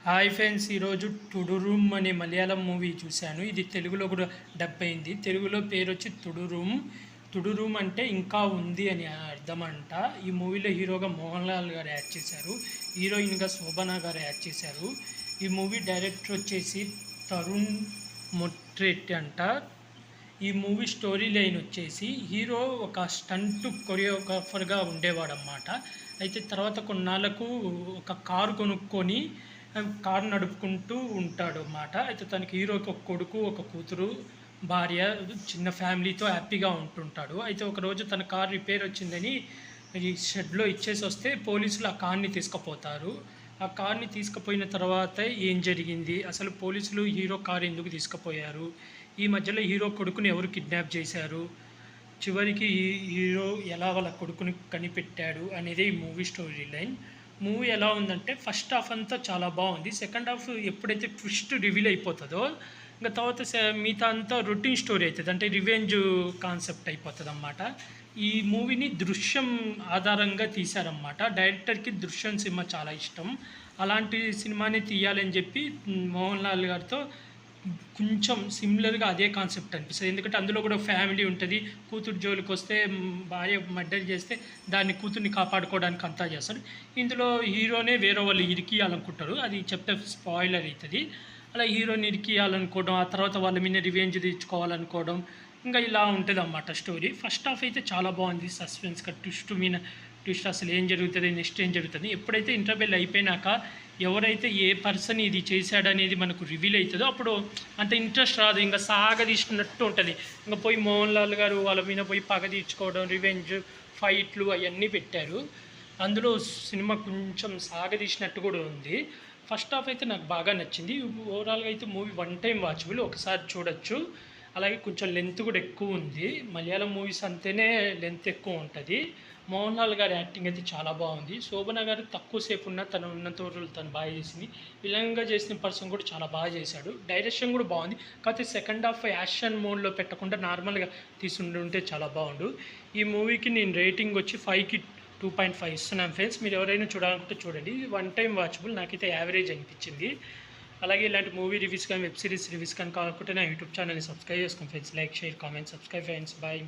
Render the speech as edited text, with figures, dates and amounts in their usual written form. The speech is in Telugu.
హాయ్ ఫ్రెండ్స్, ఈరోజు టుడురూమ్ అనే మలయాళం మూవీ చూశాను. ఇది తెలుగులో కూడా డబ్ అయింది. తెలుగులో పేరు వచ్చి టుడురూమ్. టుడురూమ్ అంటే ఇంకా ఉంది అని అర్థం అంట. ఈ మూవీలో హీరోగా మోహన్ లాల్ గారు యాక్ట్ చేశారు, హీరోయిన్గా శోభన గారు యాక్ట్ చేశారు. ఈ మూవీ డైరెక్టర్ వచ్చేసి తరుణ్ మొట్రెట్టి అంట. ఈ మూవీ స్టోరీ లైన్ వచ్చేసి హీరో ఒక స్టంట్ కొరియోగ్రాఫర్గా ఉండేవాడన్నమాట. అయితే తర్వాత కొన్నాళ్ళకు ఒక కారు కొనుక్కొని కారు నడుపుకుంటూ ఉంటాడు అన్నమాట. అయితే తనకి హీరోకి ఒక కొడుకు, ఒక కూతురు, భార్య, చిన్న ఫ్యామిలీతో హ్యాపీగా ఉంటుంటాడు. అయితే ఒకరోజు తన కారు రిపేర్ వచ్చిందని ఈ షెడ్లో ఇచ్చేసి వస్తే పోలీసులు ఆ కార్ని తీసుకుపోతారు. ఆ కార్ని తీసుకుపోయిన తర్వాత ఏం జరిగింది, అసలు పోలీసులు హీరో కారు ఎందుకు తీసుకుపోయారు, ఈ మధ్యలో హీరో కొడుకుని ఎవరు కిడ్నాప్ చేశారు, చివరికి హీరో ఎలా వాళ్ళ కొడుకుని కనిపెట్టాడు అనేది ఈ మూవీ స్టోరీ లైన్. మూవీ ఎలా ఉందంటే ఫస్ట్ హాఫ్ అంతా చాలా బాగుంది. సెకండ్ హాఫ్ ఎప్పుడైతే ట్విస్ట్ రివీల్ అయిపోతుందో ఇంకా తర్వాత మిగతా అంతా రొటీన్ స్టోరీ అవుతుంది, అంటే రివెంజ్ కాన్సెప్ట్ అయిపోతుంది అన్నమాట. ఈ మూవీని దృశ్యం ఆధారంగా తీశారన్నమాట. డైరెక్టర్కి దృశ్యం సినిమా చాలా ఇష్టం. అలాంటి సినిమాని తీయాలని చెప్పి మోహన్ లాల్ గారితో కొంచెం సిమిలర్గా అదే కాన్సెప్ట్ అనిపిస్తుంది. ఎందుకంటే అందులో కూడా ఫ్యామిలీ ఉంటుంది. కూతురు జోలికి వస్తే భార్య మర్డర్ చేస్తే దాన్ని కూతుర్ని కాపాడుకోవడానికి అంతా చేస్తాడు. ఇందులో హీరోనే వేరే వాళ్ళు ఇరికియాలనుకుంటారు, అది చెప్తే స్పాయిలర్ అవుతుంది. అలా హీరోని ఇరికియాలనుకోవడం, ఆ తర్వాత వాళ్ళ మీద రివెంజ్ తెచ్చుకోవాలనుకోవడం, ఇంకా ఇలా ఉంటుంది అన్నమాట స్టోరీ. ఫస్ట్ హాఫ్ అయితే చాలా బాగుంది, సస్పెన్స్గా ట్విస్ట్ మీద ట్విస్ట్, అసలు ఏం జరుగుతుంది, నెక్స్ట్ ఏం జరుగుతుంది. ఎప్పుడైతే ఇంటర్వెల్ అయిపోయినాక ఎవరైతే ఏ పర్సన్ ఇది చేశాడనేది మనకు రివీల్ అవుతుందో అప్పుడు అంత ఇంట్రెస్ట్ రాదు, ఇంకా సాగదీస్తున్నట్టు ఉంటుంది. ఇంకా పోయి మోహన్ లాల్ గారు వాళ్ళ మీద పోయి పగ తీర్చుకోవడం, రివెంజ్ ఫైట్లు అవన్నీ పెట్టారు. అందులో సినిమా కొంచెం సాగదీసినట్టు కూడా ఉంది. ఫస్ట్ హాఫ్ అయితే నాకు బాగా నచ్చింది. ఓవరాల్గా అయితే మూవీ వన్ టైం వాచబుల్, ఒకసారి చూడొచ్చు. అలాగే కొంచెం లెంత్ కూడా ఎక్కువ ఉంది. మలయాళం మూవీస్ అంతేనే లెంత్ ఎక్కువ ఉంటుంది. మోహన్ లాల్ గారి యాక్టింగ్ అయితే చాలా బాగుంది. శోభన గారు తక్కువసేపు ఉన్న తను ఉన్నంత రోజులు తను బాగా చేసింది. విలన్గా చేసిన పర్సన్ కూడా చాలా బాగా చేశాడు. డైరెక్షన్ కూడా బాగుంది. కాకపోతే సెకండ్ హాఫ్ యాక్షన్ మోడ్లో పెట్టకుండా నార్మల్గా తీసుంటే చాలా బాగుండు. ఈ మూవీకి నేను రేటింగ్ వచ్చి 5కి 2.5 ఇస్తున్నాను ఫ్రెండ్స్. మీరు ఎవరైనా చూడాలనుకుంటే చూడండి. ఇది వన్ టైం వాచబుల్, నాకైతే యావరేజ్ అనిపించింది. అలాగే ఇలాంటి మూవీ రివ్యూస్ కానీ వెబ్ సిరీస్ రివ్యూస్ కానీ కావాలనుకుంటే నా యూట్యూబ్ ఛానల్ని సబ్స్క్రైబ్ చేసుకోండి friends. Like, share, comment, subscribe friends. Bye.